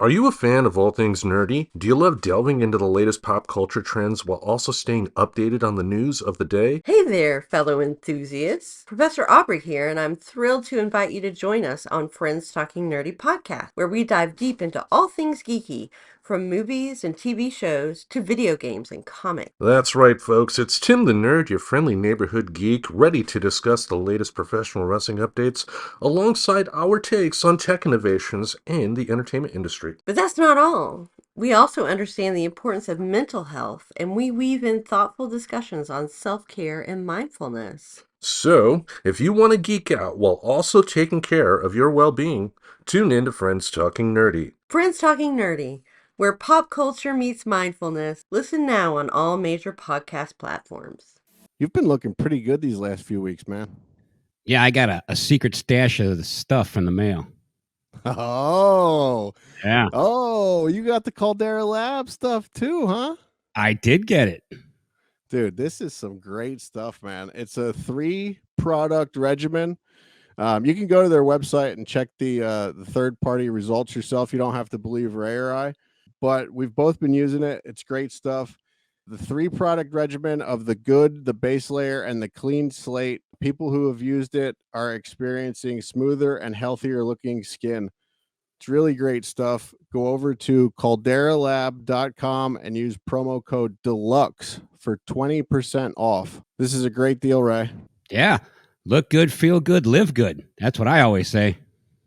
Are you a fan of all things nerdy? Do you love delving into the latest pop culture trends while also staying updated on the news of the day? Hey there, fellow enthusiasts. Professor Aubrey here, and I'm thrilled to invite you to join us on Friends Talking Nerdy podcast, where we dive deep into all things geeky, from movies and TV shows to video games and comics. That's right, folks. It's Tim the Nerd, your friendly neighborhood geek, ready to discuss the latest professional wrestling updates alongside our takes on tech innovations and the entertainment industry. But that's not all. We also understand the importance of mental health, and we weave in thoughtful discussions on self-care and mindfulness. So, if you want to geek out while also taking care of your well-being, tune in to Friends Talking Nerdy. Friends Talking Nerdy, where pop culture meets mindfulness. Listen now on all major podcast platforms. You've been looking pretty good these last few weeks, man. Yeah, I got a secret stash of the stuff in the mail. Oh, Yeah, you got the Caldera Lab stuff too, huh? I did get it. Dude, this is some great stuff, man. It's a 3-product regimen. You can go to their website and check the third-party results yourself. You don't have to believe Ray or I, but we've both been using it. It's great stuff. The 3-product regimen of the good, the base layer, and the clean slate. People who have used it are experiencing smoother and healthier looking skin. It's really great stuff. Go over to calderalab.com and use promo code DELUXE for 20% off. This is a great deal, Ray. Yeah, look good, feel good, live good. That's what I always say.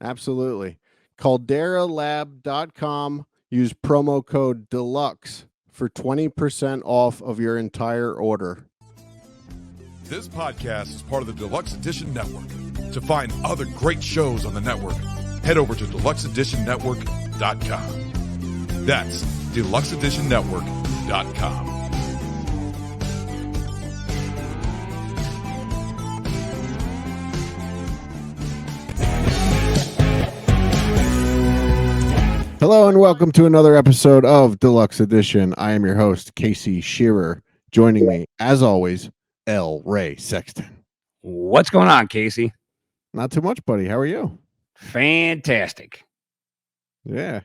Absolutely. calderalab.com. Use promo code DELUXE for 20% off of your entire order. This podcast is part of the Deluxe Edition Network. To find other great shows on the network, head over to deluxeeditionnetwork.com. That's deluxeeditionnetwork.com. Hello and welcome to another episode of Deluxe Edition. I am your host, Casey Shearer. Joining me, as always, L. Ray Sexton. What's going on, Casey? Not too much, buddy. How are you? Fantastic. Yeah.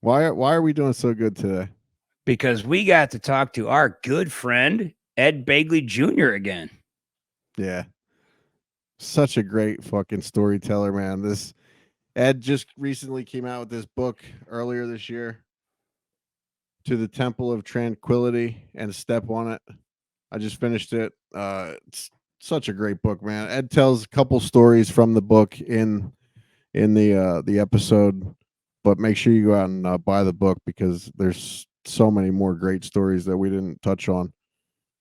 Why are we doing so good today? Because we got to talk to our good friend, Ed Begley Jr. again. Yeah. Such a great fucking storyteller, man. This Ed just recently came out with this book earlier this year, To the Temple of Tranquility and Step on It. I just finished it. It's such a great book, man. Ed tells a couple stories from the book in the episode, but make sure you go out and buy the book because there's so many more great stories that we didn't touch on.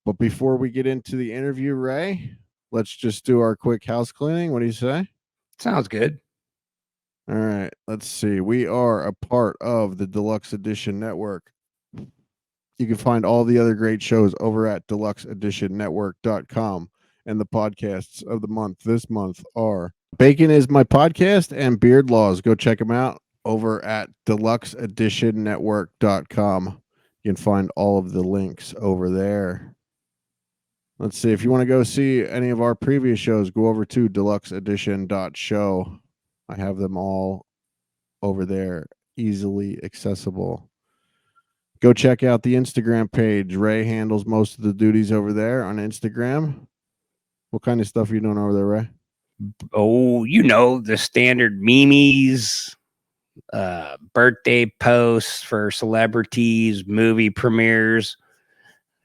But before we get into the interview, Ray, let's just do our quick house cleaning. What do you say? Sounds good. All right, let's see. We are a part of the Deluxe Edition Network. You can find all the other great shows over at deluxeeditionnetwork.com. And the podcasts of the month this month are Bacon is My Podcast and Beard Laws. Go check them out over at deluxeeditionnetwork.com. You can find all of the links over there. Let's see. If you want to go see any of our previous shows, go over to deluxeedition.show. I have them all over there, easily accessible. Go check out the Instagram page. Ray handles most of the duties over there on Instagram. What kind of stuff are you doing over there, Ray? Oh, you know, the standard memes, birthday posts for celebrities, movie premieres,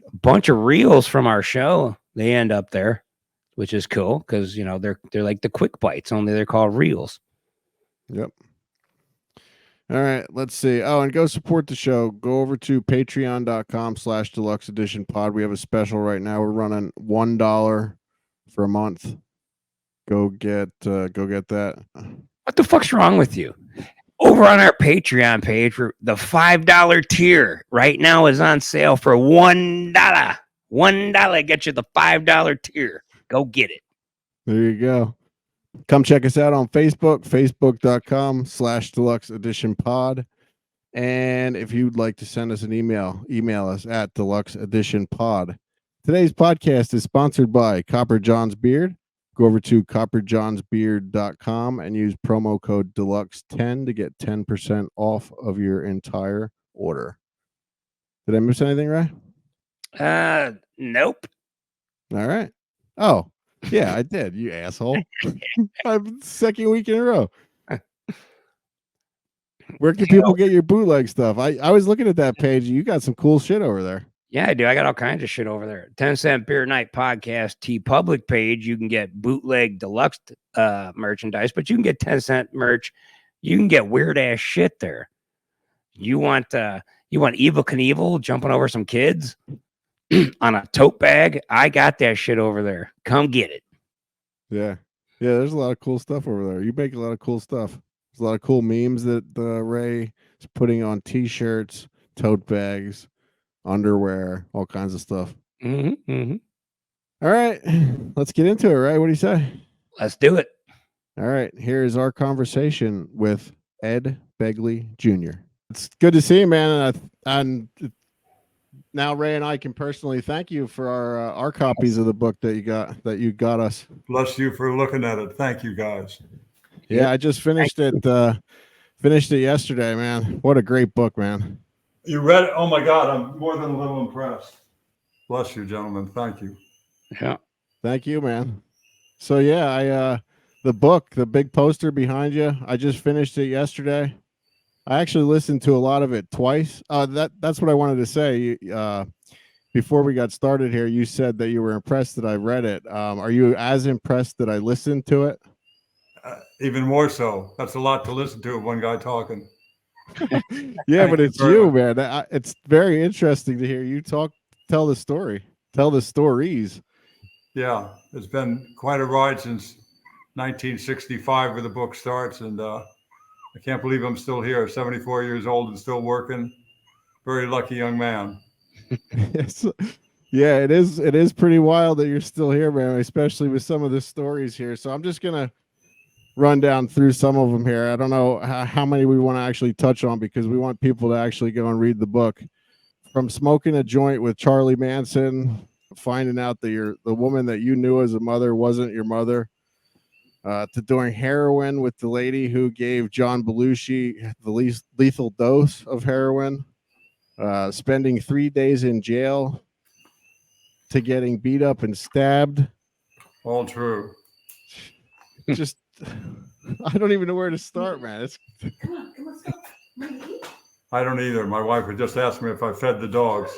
a bunch of reels from our show. They end up there, which is cool because, you know, they're like the quick bites, only they're called reels. Yep. All right, let's see. Oh, and go support the show. Go over to patreon.com/deluxe edition pod. We have a special right now. We're running $1 for a month. Go get that. What the fuck's wrong with you? Over on our Patreon page, for the $5 tier right now is on sale for $1. $1 gets you the $5 tier. Go get it. There you go. Come check us out on Facebook, facebook.com/deluxe edition pod. And if you'd like to send us an email us at deluxeeditionpod. Today's podcast is sponsored by Copper John's Beard. go over to copperjohnsbeard.com and use promo code deluxe10 to get 10% off of your entire order. Did I miss anything, Ray? Nope. All right. Oh, yeah, I did, you asshole. I'm second week in a row. Where can people get your bootleg stuff? I was looking at that page. You got some cool shit over there. Yeah, I do. I got all kinds of shit over there. 10-cent Beer Night Podcast TeePublic page. You can get bootleg deluxe merchandise, but you can get 10-cent merch. You can get weird ass shit there. You want Evel Knievel jumping over some kids on a tote bag? I got that shit over there. Come get it. Yeah. Yeah, there's a lot of cool stuff over there. You make a lot of cool stuff. There's a lot of cool memes that Ray is putting on t-shirts, tote bags, underwear, all kinds of stuff. Mm-hmm, mm-hmm. All right, let's get into it, Ray. What do you say? Let's do it. All right, here is our conversation with Ed Begley Jr. It's good to see you, man. And now Ray and I can personally thank you for our copies of the book that you got us. Bless you for looking at it. Thank you, guys. Yeah, I just finished it. Finished it yesterday, man. What a great book, man. You read it? Oh my God, I'm more than a little impressed. Bless you, gentlemen. Thank you. Yeah. Thank you, man. So yeah, the book, the big poster behind you, I just finished it yesterday. I actually listened to a lot of it twice. That's what I wanted to say. Before we got started here, you said that you were impressed that I read it. Are you as impressed that I listened to it? Even more so. That's a lot to listen to of one guy talking. Yeah, but it's you, man. It's very interesting to hear you tell the story, tell the stories. Yeah, it's been quite a ride since 1965 where the book starts, and I can't believe I'm still here, 74 years old and still working. Very lucky young man. Yes. Yeah, it is pretty wild that you're still here, man, especially with some of the stories here. So I'm just gonna run down through some of them here. I don't know how many we want to actually touch on because we want people to actually go and read the book. From smoking a joint with Charlie Manson, finding out that the woman that you knew as a mother wasn't your mother, to doing heroin with the lady who gave John Belushi the least lethal dose of heroin, spending 3 days in jail, to getting beat up and stabbed. All true. Just, I don't even know where to start, man. Come on, let's go. I don't either. My wife would just ask me if I fed the dogs.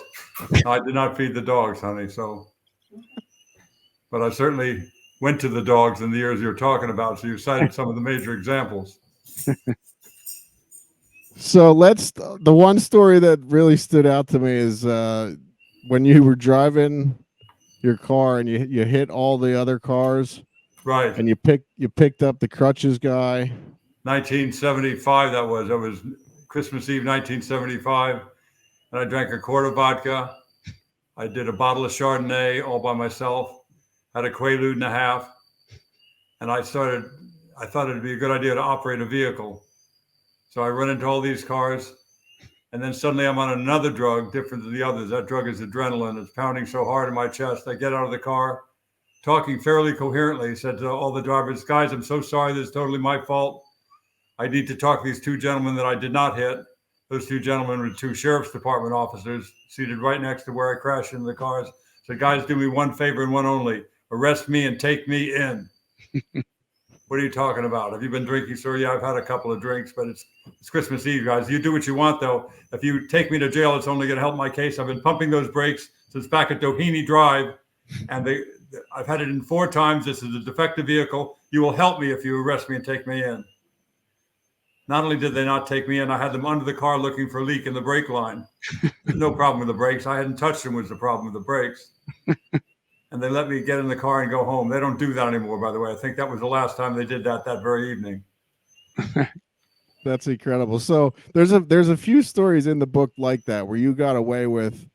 I did not feed the dogs, honey. So, but I certainly went to the dogs in the years you're talking about. So you cited some of the major examples. So the one story that really stood out to me is when you were driving your car and you hit all the other cars. Right. And you picked up the crutches guy. 1975, that was Christmas Eve, 1975. And I drank a quart of vodka. I did a bottle of Chardonnay all by myself, had a Quaalude and a half. And I thought it'd be a good idea to operate a vehicle. So I run into all these cars. And then suddenly I'm on another drug different than the others. That drug is adrenaline. It's pounding so hard in my chest. I get out of the car, talking fairly coherently, said to all the drivers, guys, I'm so sorry. This is totally my fault. I need to talk to these two gentlemen that I did not hit. Those two gentlemen were two sheriff's department officers seated right next to where I crashed into the cars. So guys, do me one favor and one only. Arrest me and take me in. What are you talking about? Have you been drinking, sir? Yeah, I've had a couple of drinks, but it's Christmas Eve, guys. You do what you want, though. If you take me to jail, it's only going to help my case. I've been pumping those brakes since back at Doheny Drive, and I've had it in 4 times. This is a defective vehicle. You will help me if you arrest me and take me in. Not only did they not take me in, I had them under the car looking for a leak in the brake line. There's no problem with the brakes. I hadn't touched them was the problem with the brakes. And they let me get in the car and go home. They don't do that anymore, by the way. I think that was the last time they did that very evening. That's incredible. So there's a few stories in the book like that where you got away with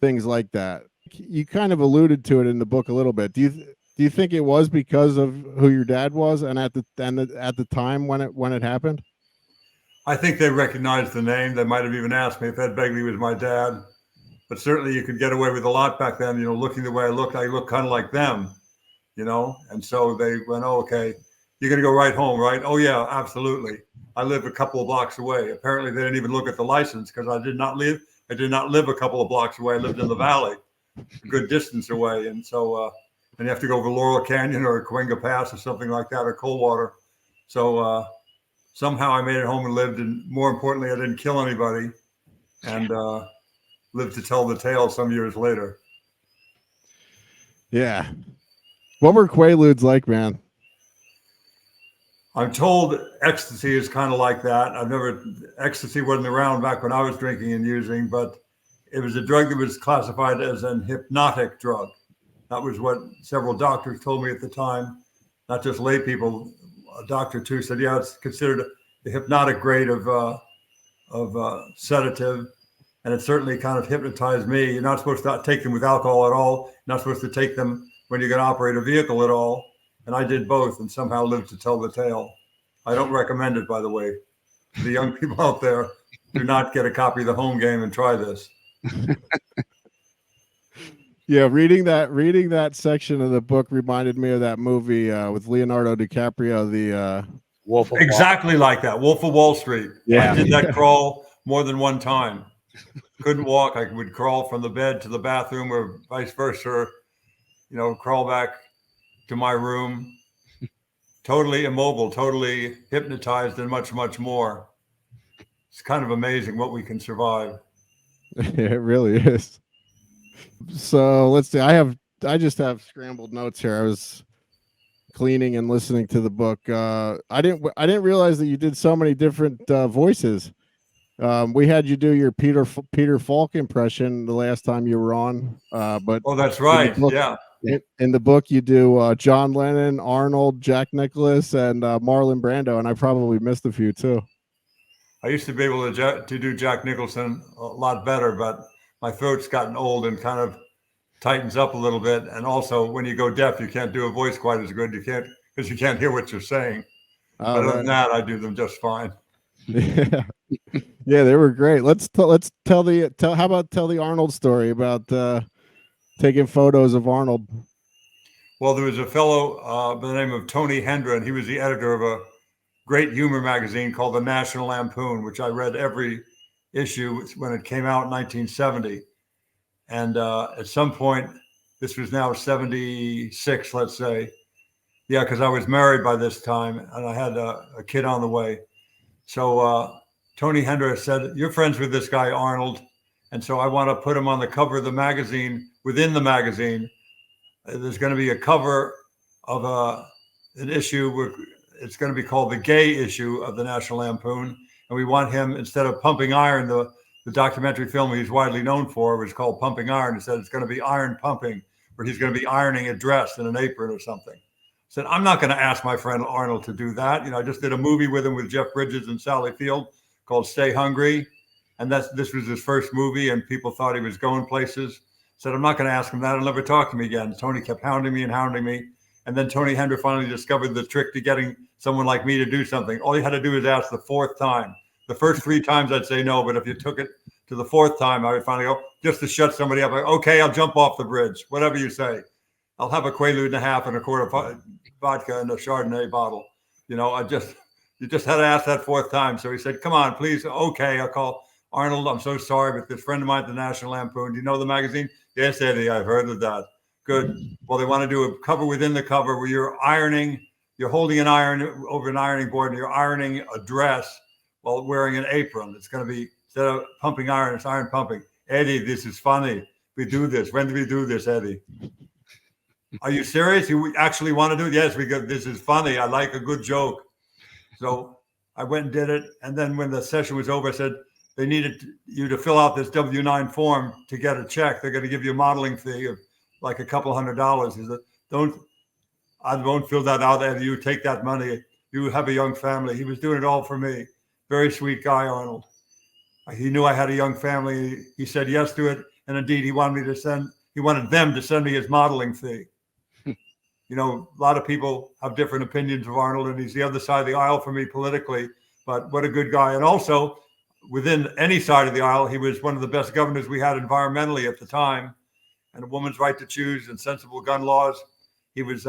things like that. You kind of alluded to it in the book a little bit. Do you think it was because of who your dad was and at the time when it happened? I think they recognized the name. They might have even asked me if Ed Begley was my dad. But certainly you could get away with a lot back then, looking the way I look kind of like them. And so they went, oh, okay, you're going to go right home, right? Oh, yeah, absolutely. I live a couple of blocks away. Apparently, they didn't even look at the license because I did not live a couple of blocks away. I lived in the valley, a good distance away. And so, and you have to go over Laurel Canyon or Cahuenga Pass or something like that, or Coldwater. So somehow I made it home and lived. And more importantly, I didn't kill anybody and lived to tell the tale some years later. Yeah. What were Quaaludes like, man? I'm told ecstasy is kind of like that. Ecstasy wasn't around back when I was drinking and using, but it was a drug that was classified as an hypnotic drug. That was what several doctors told me at the time, not just lay people. A doctor too said, yeah, it's considered the hypnotic grade of sedative. And it certainly kind of hypnotized me. You're not supposed to take them with alcohol at all. You're not supposed to take them when you're going to operate a vehicle at all. And I did both and somehow lived to tell the tale. I don't recommend it, by the way. The young people out there, do not get a copy of the Home Game and try this. Yeah, reading that section of the book reminded me of that movie with Leonardo DiCaprio, the Wolf of exactly like that, Wolf of Wall Street. Yeah. I did that crawl more than one time. Couldn't walk. I would crawl from the bed to the bathroom or vice versa, crawl back to my room, totally immobile, totally hypnotized, and much, much more. It's kind of amazing what we can survive. It really is. So let's see. I just have scrambled notes here. I was cleaning and listening to the book. I didn't realize that you did so many different voices. We had you do your Peter Falk impression the last time you were on. But that's right. Book, yeah. In the book, you do John Lennon, Arnold, Jack Nicklaus, and Marlon Brando, and I probably missed a few too. I used to be able to do Jack Nicholson a lot better, but my throat's gotten old and kind of tightens up a little bit. And also, when you go deaf, you can't do a voice quite as good. You can't because you can't hear what you're saying. But other than that, I do them just fine. Yeah, yeah, they were great. Let's tell the Arnold story about taking photos of Arnold. Well, there was a fellow by the name of Tony Hendra, and he was the editor of a great humor magazine called the National Lampoon, which I read every issue when it came out in 1970. And at some point, this was now 76, let's say. Yeah, because I was married by this time, and I had a kid on the way. So Tony Hendra said, you're friends with this guy, Arnold. And so I want to put him on the cover of the magazine. Within the magazine, there's going to be a cover of an issue where it's going to be called the gay issue of the National Lampoon. And we want him, instead of Pumping Iron, the documentary film he's widely known for was called Pumping Iron. He said it's going to be Iron Pumping, where he's going to be ironing a dress in an apron or something. I said, I'm not going to ask my friend Arnold to do that. I just did a movie with him with Jeff Bridges and Sally Field called Stay Hungry. And this was his first movie, and people thought he was going places. Said, I'm not going to ask him that. I'll never talk to him again. Tony kept hounding me. And then Tony Hendra finally discovered the trick to getting someone like me to do something. All you had to do is ask the fourth time. The first 3 times I'd say no, but if you took it to the fourth time, I would finally go, just to shut somebody up. Like, okay, I'll jump off the bridge, whatever you say. I'll have a Quaalude and a half and a quart of vodka and a Chardonnay bottle. You just had to ask that fourth time. So he said, come on, please. Okay, I'll call Arnold. I'm so sorry, but this friend of mine at the National Lampoon, do you know the magazine? Yes, Eddie, I've heard of that. Good. Well, they want to do a cover within the cover where you're holding an iron over an ironing board and you're ironing a dress while wearing an apron. It's going to be, instead of pumping iron, it's iron pumping. Eddie, this is funny. We do this. When do we do this, Eddie? Are you serious? You actually want to do it? Yes, this is funny. I like a good joke. So I went and did it. And then when the session was over, I said, they needed you to fill out this W-9 form to get a check. They're going to give you a modeling fee of like a couple $100. He said, I won't fill that out, Eddie. You take that money. You have a young family. He was doing it all for me. Very sweet guy, Arnold. He knew I had a young family. He said yes to it. And indeed, he wanted them to send me his modeling fee. A lot of people have different opinions of Arnold, and he's the other side of the aisle for me politically, but what a good guy. And also, within any side of the aisle, he was one of the best governors we had environmentally at the time, and a woman's right to choose and sensible gun laws. He was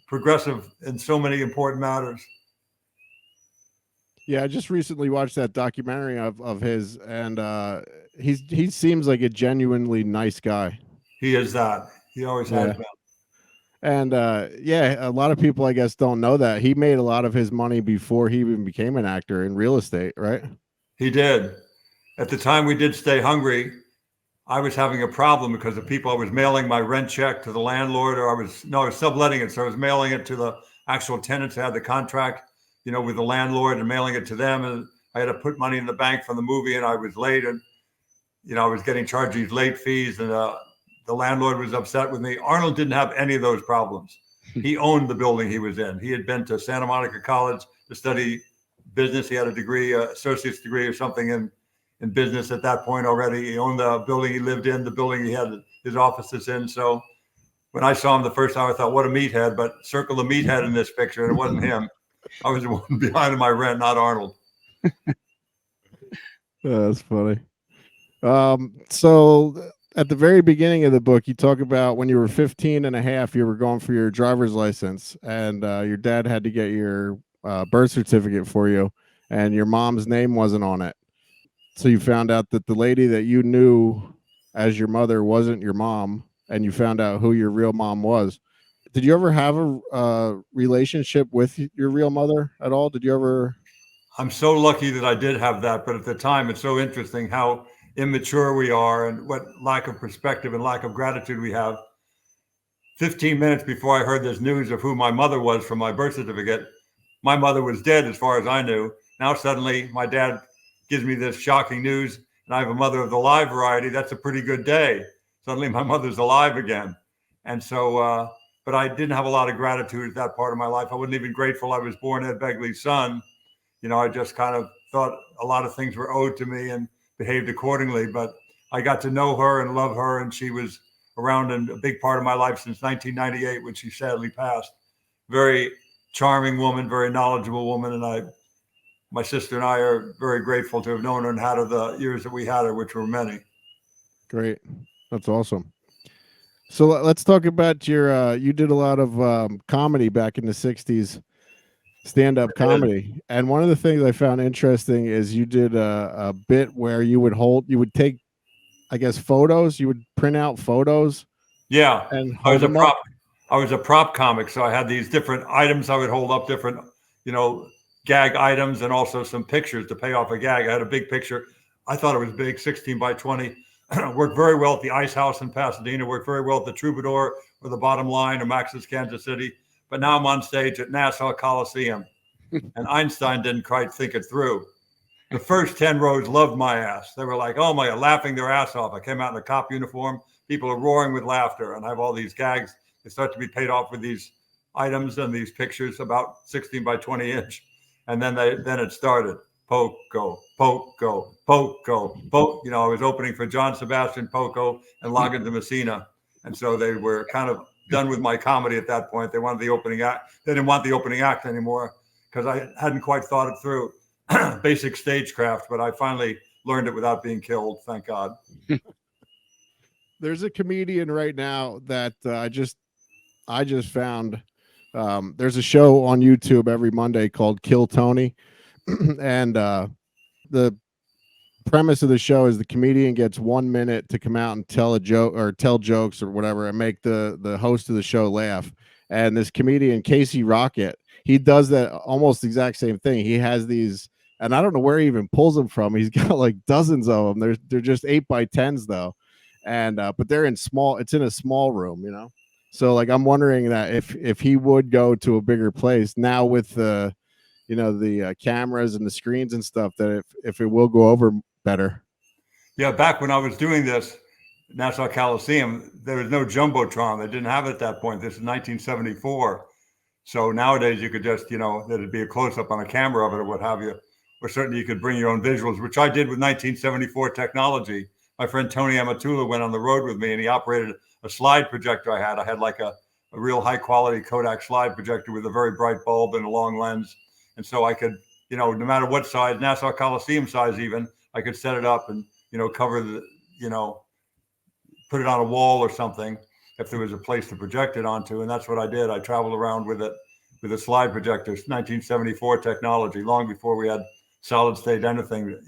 progressive in so many important matters. Yeah, I just recently watched that documentary of his, and he seems like a genuinely nice guy. He is that. He always has Yeah. been. And yeah, a lot of people I guess don't know that he made a lot of his money before he even became an actor in real estate, right? He did. At the time we did Stay Hungry, I was having a problem because the people I was mailing my rent check to the landlord, or I was subletting it. So I was mailing it to the actual tenants who had the contract, with the landlord, and mailing it to them. And I had to put money in the bank from the movie, and I was late, and I was getting charged these late fees, and the landlord was upset with me. Arnold didn't have any of those problems. He owned the building he was in. He had been to Santa Monica College to study business. He had a degree, associate's degree or something in business at that point already. He owned the building he lived in, the building he had his offices in. So when I saw him the first time, I thought, what a meathead, but circle the meathead in this picture, and it wasn't him. I was the one behind my rent, not Arnold. That's funny. So at the very beginning of the book, you talk about when you were 15 and a half, you were going for your driver's license, and your dad had to get your birth certificate for you, and your mom's name wasn't on it. So you found out that the lady that you knew as your mother wasn't your mom, and you found out who your real mom was. Did you ever have a relationship with your real mother at all? Did you ever? I'm so lucky that I did have that, but at the time, it's so interesting how immature we are and what lack of perspective and lack of gratitude we have. 15 minutes before I heard this news of who my mother was from my birth certificate, my mother was dead as far as I knew. Now suddenly my dad gives me this shocking news, and I have a mother of the live variety. That's a pretty good day. Suddenly my mother's alive again. And so, but I didn't have a lot of gratitude at that part of my life. I wasn't even grateful I was born Ed Begley's son. I just kind of thought a lot of things were owed to me and behaved accordingly. But I got to know her and love her, and she was around in a big part of my life since 1998 when she sadly passed. Very charming woman, very knowledgeable woman, and my sister and I are very grateful to have known her and had her the years that we had her, which were many. Great, that's awesome. So let's talk about your. You did a lot of comedy back in the '60s. Stand-up comedy, and one of the things I found interesting is you did a bit where you would take, I guess, photos. You would print out photos. Yeah, and I was hold them up. I was a prop comic, so I had these different items I would hold up, different gag items, and also some pictures to pay off a gag. I had a big picture. I thought it was big, 16 by 20. Worked very well at the Ice House in Pasadena. Worked very well at the Troubadour or the Bottom Line or Max's Kansas City. But now I'm on stage at Nassau Coliseum, and Einstein didn't quite think it through. The first 10 rows loved my ass. They were like, oh my God, laughing their ass off. I came out in a cop uniform. People are roaring with laughter, and I have all these gags. They start to be paid off with these items and these pictures about 16 by 20 inch. And then it started. Poco, Poco, Poco, Poco. I was opening for John Sebastian Poco and Logan de Messina. And so they were kind of done with my comedy at that point. They wanted the opening act. They didn't want the opening act anymore because I hadn't quite thought it through. Basic stagecraft, but I finally learned it without being killed. Thank God. There's a comedian right now that I just found. There's a show on YouTube every Monday called Kill Tony, and the premise of the show is the comedian gets 1 minute to come out and tell a joke or tell jokes or whatever and make the host of the show laugh. And this comedian, Casey Rocket, he does that almost the exact same thing. He has these, and I don't know where he even pulls them from. He's got like dozens of them. They're just 8x10s though. And but they're it's in a small room. So like I'm wondering that if he would go to a bigger place now with the cameras and the screens and stuff, that if it will go over better. Yeah, back when I was doing this, Nassau Coliseum, there was no Jumbotron. They didn't have it at that point. This is 1974. So nowadays you could just, there'd be a close-up on a camera of it or what have you. Or certainly you could bring your own visuals, which I did with 1974 technology. My friend Tony Amatula went on the road with me, and he operated a slide projector I had. I had like a real high-quality Kodak slide projector with a very bright bulb and a long lens. And so I could, no matter what size, Nassau Coliseum size even, I could set it up and, cover the, put it on a wall or something. if there was a place to project it onto. And that's what I did. I traveled around with it, with a slide projector, 1974 technology, long before we had solid state anything,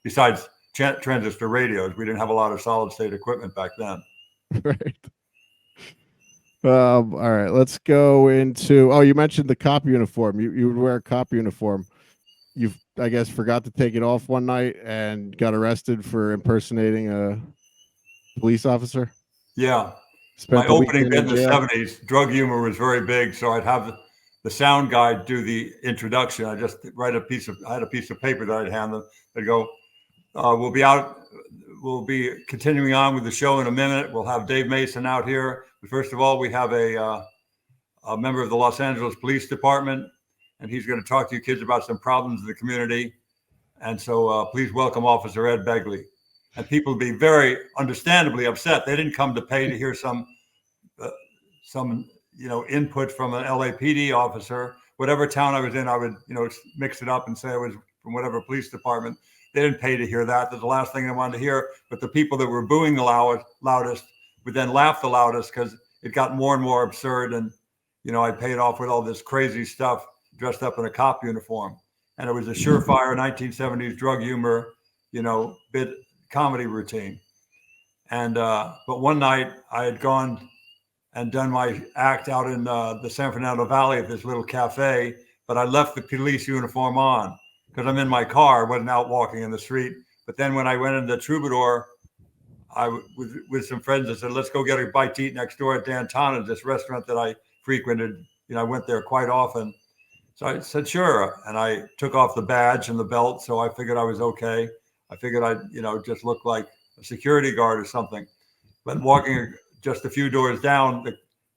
besides transistor radios. We didn't have a lot of solid state equipment back then. Right. All right, let's go into. Oh, you mentioned the cop uniform. You would wear a cop uniform. You, I guess, forgot to take it off one night and got arrested for impersonating a police officer. Yeah. Spent My the opening weekend bit in in the jail. 70s, drug humor was very big. So I'd have the sound guy do the introduction. I just write I had a piece of paper that I'd hand them. They'd go, we'll be continuing on with the show in a minute. We'll have Dave Mason out here. But first of all, we have a member of the Los Angeles Police Department, and he's going to talk to you kids about some problems in the community. And so please welcome Officer Ed Begley. And people would be very understandably upset. They didn't come to pay to hear some input from an LAPD officer. Whatever town I was in, I would, mix it up and say I was from whatever police department. They didn't pay to hear that. That's the last thing I wanted to hear. But the people that were booing the loudest would then laugh the loudest because it got more and more absurd. And, I paid off with all this crazy stuff dressed up in a cop uniform. And it was a surefire 1970s drug humor, bit comedy routine. And but one night I had gone and done my act out in the San Fernando Valley at this little cafe, but I left the police uniform on because I'm in my car, wasn't out walking in the street. But then when I went into Troubadour, with some friends, I said, let's go get a bite to eat next door at Dan Tana's, this restaurant that I frequented. I went there quite often. So I said, sure. And I took off the badge and the belt. So I figured I was okay. I figured I'd, just look like a security guard or something. But walking just a few doors down,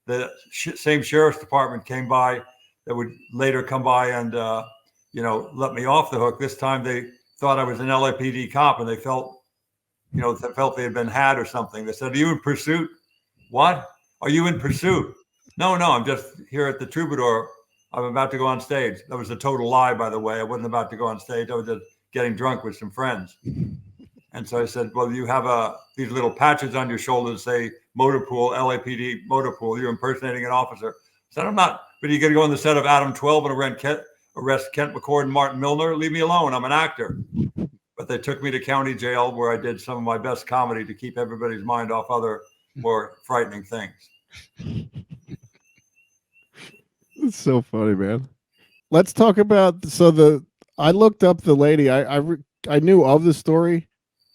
the same sheriff's department came by that would later come by and, let me off the hook. This time they thought I was an LAPD cop and they felt they had been had or something. They said, are you in pursuit? What? Are you in pursuit? No, I'm just here at the Troubadour. I'm about to go on stage. That was a total lie, by the way. I wasn't about to go on stage. I was just getting drunk with some friends. And so I said, well, you have these little patches on your shoulder that say motor pool, LAPD motor pool. You're impersonating an officer. I said, I'm not. But are you going to go on the set of Adam 12 and arrest Kent McCord and Martin Milner? Leave me alone. I'm an actor. But they took me to county jail where I did some of my best comedy to keep everybody's mind off other more frightening things. It's so funny, man. Let's talk about I looked up the lady. I knew of the story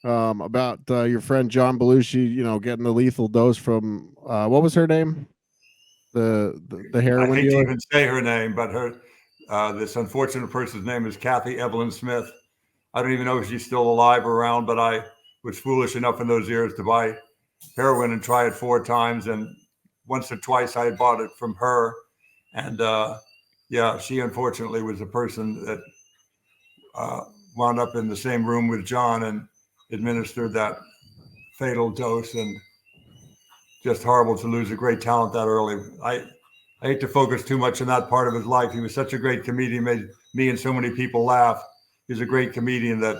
about your friend John Belushi, getting the lethal dose from what was her name? The heroin I hate dealer. to even say her name, but this unfortunate person's name is Kathy Evelyn Smith. I don't even know if she's still alive or around, but I was foolish enough in those years to buy heroin and try it 4 times. And once or twice I had bought it from her. And she unfortunately was a person that wound up in the same room with John and administered that fatal dose. And just horrible to lose a great talent that early. I hate to focus too much on that part of his life. He was such a great comedian, made me and so many people laugh. He's a great comedian that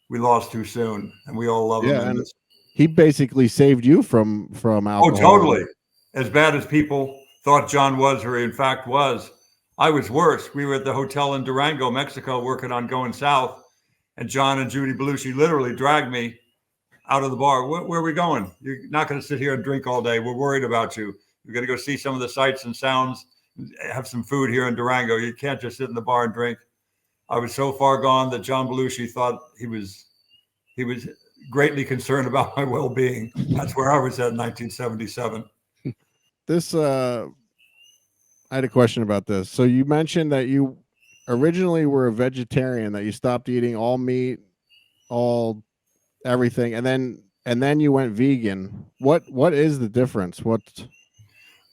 we lost too soon, and we all love him. And he basically saved you from alcohol. Oh, totally. As bad as people thought John was, or in fact was, I was worse. We were at the hotel in Durango, Mexico, working on Going South, and John and Judy Belushi literally dragged me out of the bar. Where are we going? You're not going to sit here and drink all day. We're worried about you. You're going to go see some of the sights and sounds, have some food here in Durango. You can't just sit in the bar and drink. I was so far gone that John Belushi thought he was greatly concerned about my well-being. That's where I was at in 1977. I had a question about this. So you mentioned that you originally were a vegetarian, that you stopped eating all meat, all everything, and then you went vegan. What is the difference?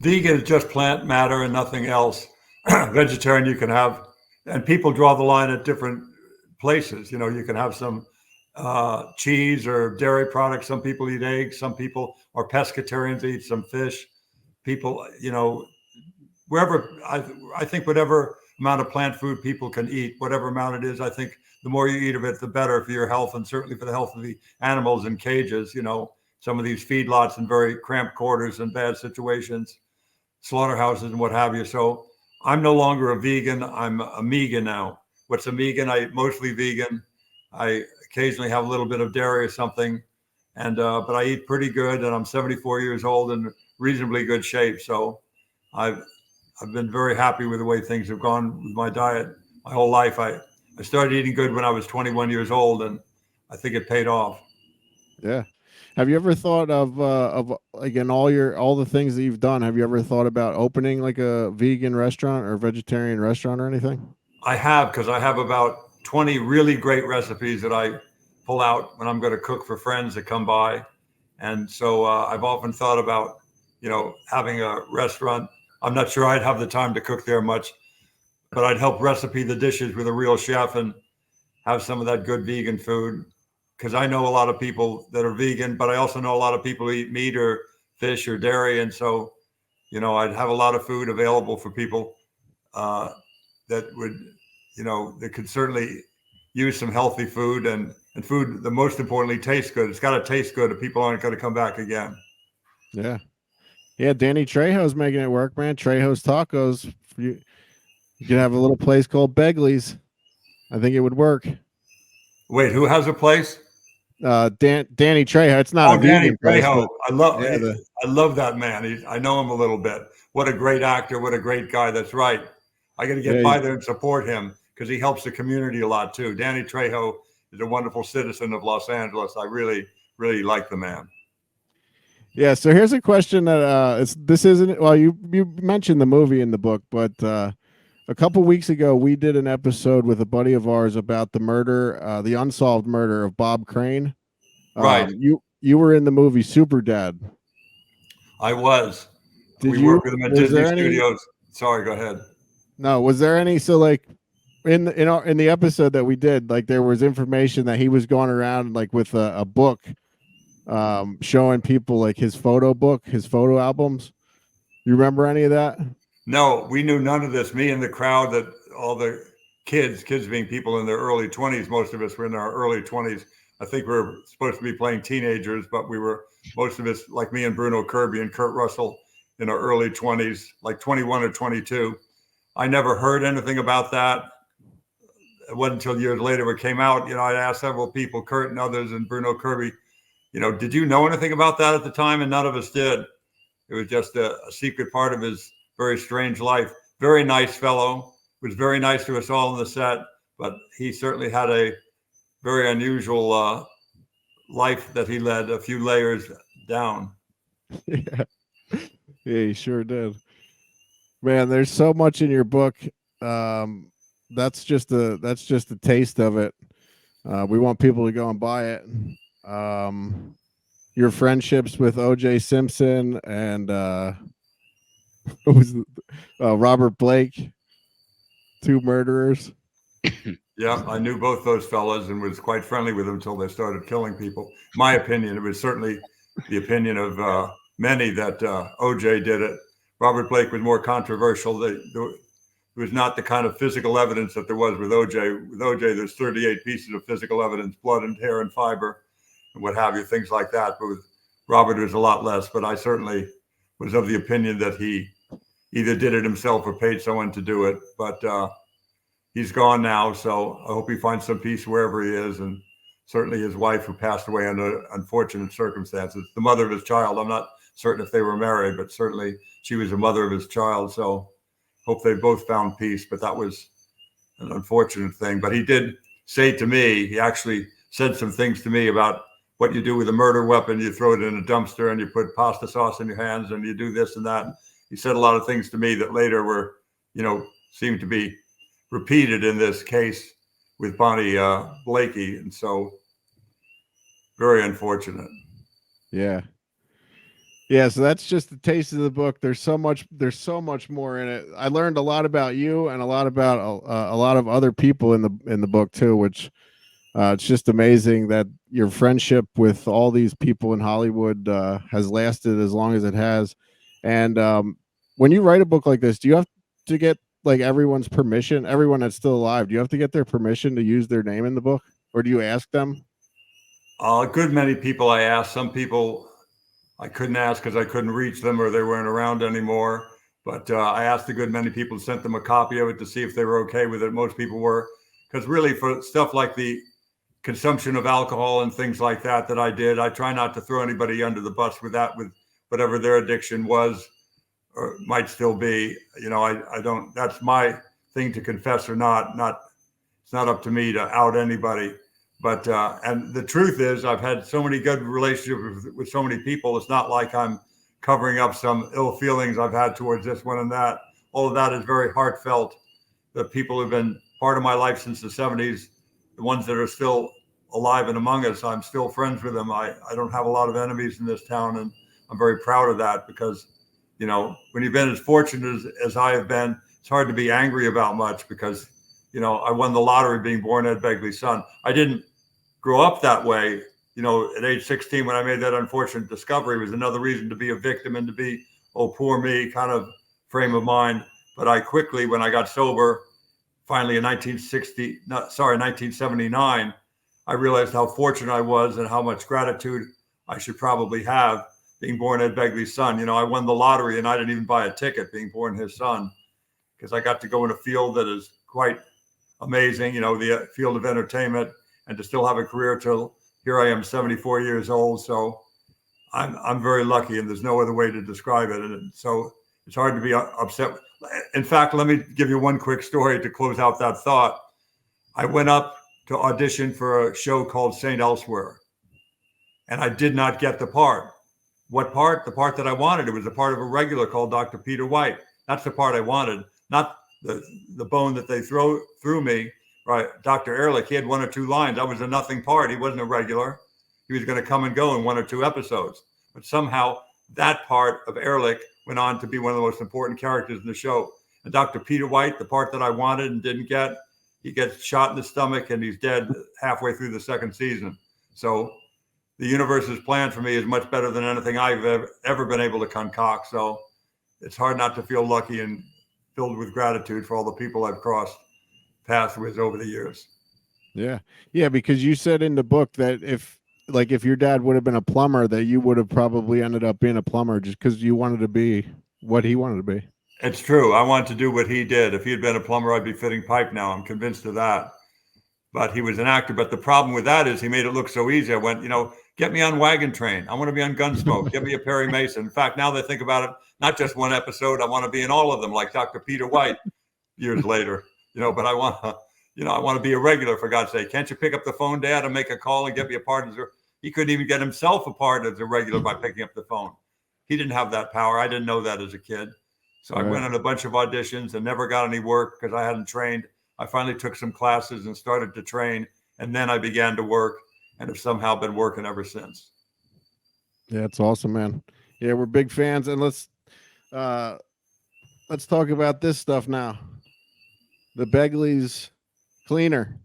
Vegan is just plant matter and nothing else. Vegetarian you can have, and people draw the line at different places. You can have some cheese or dairy products. Some people eat eggs. Some people are pescatarians, eat some fish. People, wherever, I think whatever amount of plant food people can eat, whatever amount it is, I think the more you eat of it, the better for your health, and certainly for the health of the animals in cages. some of these feedlots in very cramped quarters and bad situations, slaughterhouses and what have you. So I'm no longer a vegan. I'm a megan now. What's a megan? I eat mostly vegan. I occasionally have a little bit of dairy or something, and but I eat pretty good, and I'm 74 years old and reasonably good shape. So I've been very happy with the way things have gone with my diet my whole life. I started eating good when I was 21 years old, and I think it paid off. Yeah. Have you ever thought of like in all the things that you've done, have you ever thought about opening like a vegan restaurant or vegetarian restaurant or anything? I have, because I have about 20 really great recipes that I pull out when I'm going to cook for friends that come by. And so I've often thought about, having a restaurant. I'm not sure I'd have the time to cook there much, but I'd help recipe the dishes with a real chef and have some of that good vegan food. Because I know a lot of people that are vegan, but I also know a lot of people who eat meat or fish or dairy. And so, I'd have a lot of food available for people that would, that could certainly use some healthy food and food that most importantly tastes good. It's got to taste good, or people aren't going to come back again. Yeah. Yeah. Danny Trejo's making it work, man. Trejo's Tacos. You could have a little place called Begley's. I think it would work. Wait, who has a place? Danny Trejo. It's not a vegan place. Trejo. But I love that man. I know him a little bit. What a great actor. What a great guy. That's right. I got to get by there and support him because he helps the community a lot too. Danny Trejo is a wonderful citizen of Los Angeles. I really, really like the man. Yeah. So here's a question that this isn't. Well, you mentioned the movie in the book, but a couple weeks ago we did an episode with a buddy of ours about the murder, the unsolved murder of Bob Crane. Right. You were in the movie Super Dad. I was. We worked with him at Disney Studios. Sorry, go ahead. No, was there any? So like in the episode that we did, like there was information that he was going around like with a book, showing people like his photo book, his photo albums. You remember any of that? No, we knew none of this. Me and the crowd, that all the kids being people in their early 20s, most of us were in our early 20s. I think we were supposed to be playing teenagers, but we were, most of us, like me and Bruno Kirby and Kurt Russell, in our early 20s, like 21 or 22. I never heard anything about that. It wasn't until years later it came out. I asked several people, Kurt and others, and Bruno Kirby, did you know anything about that at the time? And none of us did. It was just a secret part of his very strange life. Very nice fellow. Was very nice to us all on the set, but he certainly had a very unusual life that he led a few layers down. Yeah, he sure did. Man, there's so much in your book. That's just a taste of it. We want people to go and buy it. Your friendships with O.J. Simpson and Robert Blake, two murderers. Yeah, I knew both those fellas and was quite friendly with them until they started killing people. My opinion, it was certainly the opinion of many that O.J. did it. Robert Blake was more controversial. There was not the kind of physical evidence that there was with O.J. With O.J., there's 38 pieces of physical evidence, blood and hair and fiber and what have you, things like that. But with Robert, there's a lot less. But I certainly was of the opinion that he either did it himself or paid someone to do it. But he's gone now, so I hope he finds some peace wherever he is. And certainly his wife, who passed away under unfortunate circumstances, the mother of his child. I'm not certain if they were married, but certainly she was the mother of his child. So hope they both found peace. But that was an unfortunate thing. But he did say to me, he actually said some things to me about what you do with a murder weapon. You throw it in a dumpster and you put pasta sauce in your hands and you do this and that. He said a lot of things to me that later were, seemed to be repeated in this case with Bonnie Blakey. And so very unfortunate. Yeah. Yeah, so that's just the taste of the book. There's so much more in it. I learned a lot about you and a lot about a lot of other people in the book too, which it's just amazing that your friendship with all these people in Hollywood has lasted as long as it has. And when you write a book like this, do you have to get like everyone's permission, everyone that's still alive? Do you have to get their permission to use their name in the book, or do you ask them? A good many people I asked. Some people I couldn't ask because I couldn't reach them or they weren't around anymore. But I asked a good many people, sent them a copy of it to see if they were okay with it. Most people were, because really for stuff like the consumption of alcohol and things like that I did, I try not to throw anybody under the bus with that, with whatever their addiction was or might still be. You know, I don't, that's my thing to confess or not. It's not up to me to out anybody. But and the truth is, I've had so many good relationships with so many people. It's not like I'm covering up some ill feelings I've had towards this one and that. All of that is very heartfelt. The people who've been part of my life since the 70s, the ones that are still alive and among us, I'm still friends with them. I don't have a lot of enemies in this town, and I'm very proud of that because, you know, when you've been as fortunate as I have been, it's hard to be angry about much because, you know, I won the lottery being born Ed Begley's son. I didn't grow up that way. You know, at age 16, when I made that unfortunate discovery, was another reason to be a victim and to be, oh, poor me kind of frame of mind. But I quickly, when I got sober, finally in 1979, I realized how fortunate I was and how much gratitude I should probably have being born Ed Begley's son. You know, I won the lottery and I didn't even buy a ticket being born his son because I got to go in a field that is quite amazing, you know, the field of entertainment, and to still have a career till here I am 74 years old. So I'm very lucky, and there's no other way to describe it. And so it's hard to be upset. In fact, let me give you one quick story to close out that thought. I went up to audition for a show called St. Elsewhere, and I did not get the part. What part? The part that I wanted. It was the part of a regular called Dr. Peter White. That's the part I wanted, not the bone that they threw me. Right, Dr. Ehrlich, he had one or two lines. I was a nothing part. He wasn't a regular. He was going to come and go in one or two episodes. But somehow that part of Ehrlich went on to be one of the most important characters in the show. And Dr. Peter White, the part that I wanted and didn't get, he gets shot in the stomach and he's dead halfway through the second season. So the universe's plan for me is much better than anything I've ever been able to concoct. So it's hard not to feel lucky and filled with gratitude for all the people I've crossed paths with over the years. Yeah. Yeah. Because you said in the book that if your dad would have been a plumber, that you would have probably ended up being a plumber just because you wanted to be what he wanted to be. It's true. I wanted to do what he did. If he had been a plumber, I'd be fitting pipe now. I'm convinced of that. But he was an actor. But the problem with that is he made it look so easy. I went, you know, get me on Wagon Train. I want to be on Gunsmoke. Get me a Perry Mason. In fact, now they think about it, not just one episode. I want to be in all of them, like Dr. Peter White years later. You know, but I want to be a regular, for God's sake. Can't you pick up the phone, Dad, and make a call and get me a part as a, he couldn't even get himself a part as a regular by picking up the phone. He didn't have that power. I didn't know that as a kid. So I went on a bunch of auditions and never got any work because I hadn't trained. I finally took some classes and started to train. And then I began to work and have somehow been working ever since. Yeah, it's awesome, man. Yeah, we're big fans. And let's talk about this stuff now. The Begley's cleaner.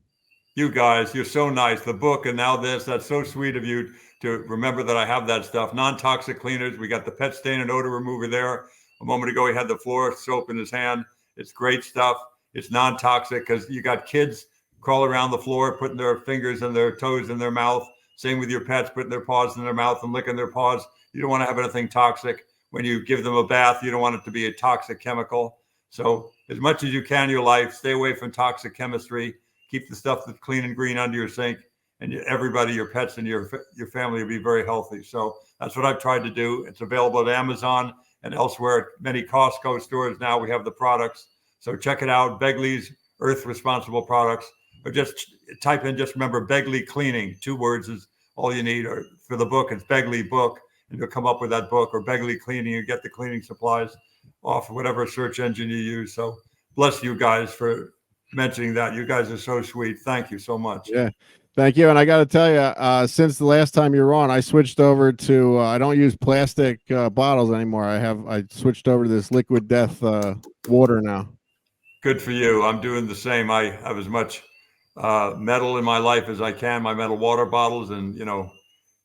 You guys, you're so nice. The book and now this, that's so sweet of you to remember that I have that stuff. Non-toxic cleaners. We got the pet stain and odor remover there. A moment ago, he had the floor soap in his hand. It's great stuff. It's non-toxic because you got kids crawl around the floor, putting their fingers and their toes in their mouth. Same with your pets, putting their paws in their mouth and licking their paws. You don't want to have anything toxic. When you give them a bath, you don't want it to be a toxic chemical. So as much as you can in your life, stay away from toxic chemistry. Keep the stuff that's clean and green under your sink, and everybody, your pets and your family will be very healthy. So that's what I've tried to do. It's available at Amazon and elsewhere at many Costco stores. Now we have the products. So check it out. Begley's Earth Responsible Products, or just type in, just remember Begley Cleaning. 2 words is all you need. Or for the book, it's Begley Book, and you'll come up with that book, or Begley Cleaning. You get the cleaning supplies off whatever search engine you use. So bless you guys for mentioning that. You guys are so sweet. Thank you so much. Yeah. Thank you. And I got to tell you, since the last time you were on, I switched over to, I don't use plastic bottles anymore. I switched over to this liquid death water now. Good for you. I'm doing the same. I have as much metal in my life as I can, my metal water bottles and, you know,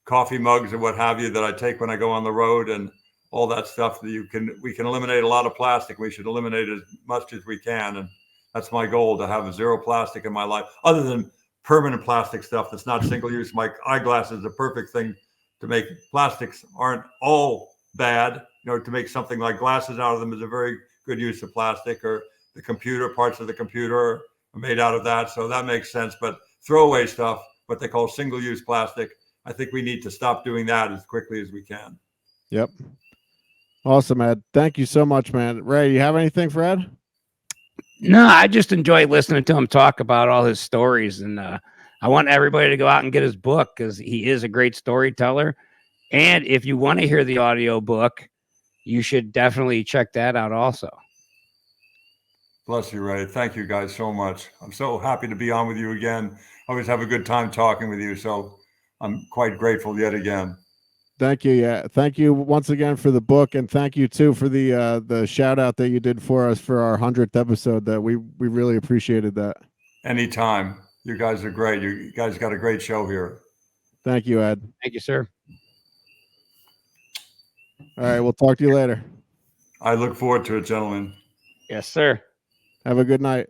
coffee mugs and what have you that I take when I go on the road, and all that stuff that we can eliminate a lot of plastic. We should eliminate as much as we can. And that's my goal, to have 0 plastic in my life, other than permanent plastic stuff that's not single use. My eyeglasses is a perfect thing to make plastics aren't all bad. To make something like glasses out of them is a very good use of plastic, or the computer, parts of the computer are made out of that. So that makes sense. But throwaway stuff, what they call single-use plastic, I think we need to stop doing that as quickly as we can. Yep. Awesome, Ed. Thank you so much, man. Ray, you have anything for Ed? No, I just enjoy listening to him talk about all his stories. And I want everybody to go out and get his book because he is a great storyteller. And if you want to hear the audio book, you should definitely check that out also. Bless you, Ray. Thank you guys so much. I'm so happy to be on with you again. I always have a good time talking with you. So I'm quite grateful yet again. Thank you. Yeah. Thank you once again for the book. And thank you too for the shout out that you did for us for our 100th episode. That we really appreciated that. Anytime. You guys are great. You guys got a great show here. Thank you, Ed. Thank you, sir. All right. We'll talk to you later. I look forward to it, gentlemen. Yes, sir. Have a good night.